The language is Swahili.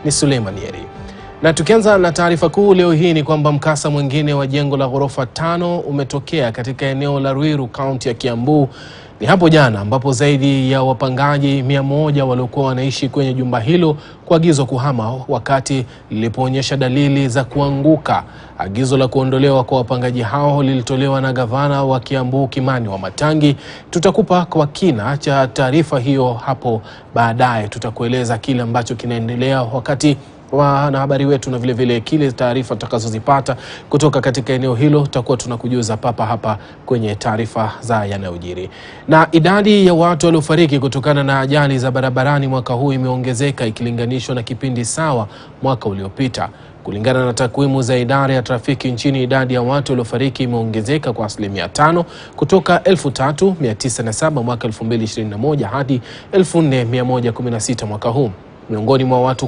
ni Suleiman Yeri. Na tukianza na taarifa kuu leo hii ni kwamba mkasa mwingine wa jengo la ghorofa 5 umetokea katika eneo la Ruiru, kaunti ya Kiambu. Ni hapo jana ambapo zaidi ya wapangaji 100 waliokuwa wanaishi kwenye jumba hilo kuagizwa kuhama wakati lilipoonyesha dalili za kuanguka. Agizo la kuondolewa kwa wapangaji hao lilitolewa na gavana wa Kiambu Kimani Wamatangi. Tutakupa kwa kina cha taarifa hiyo hapo baadaye. Tutakueleza kile ambacho kinaendelea wakati wanahabari wetu na vile vile kile taarifa tutakazozipata kutoka katika eneo hilo tutakuwa tunakujuza papa hapa kwenye taarifa za yanayojiri. Na idadi ya watu waliofariki kutokana na ajali za barabarani mwaka huu imeongezeka ikilinganishwa na kipindi sawa mwaka uliopita. Kulingana na takwimu za idara ya trafiki nchini, idadi ya watu waliofariki imeongezeka kwa 5% kutoka 3907 mwaka 2021 hadi 4116 mwaka huu. Miongoni mwa watu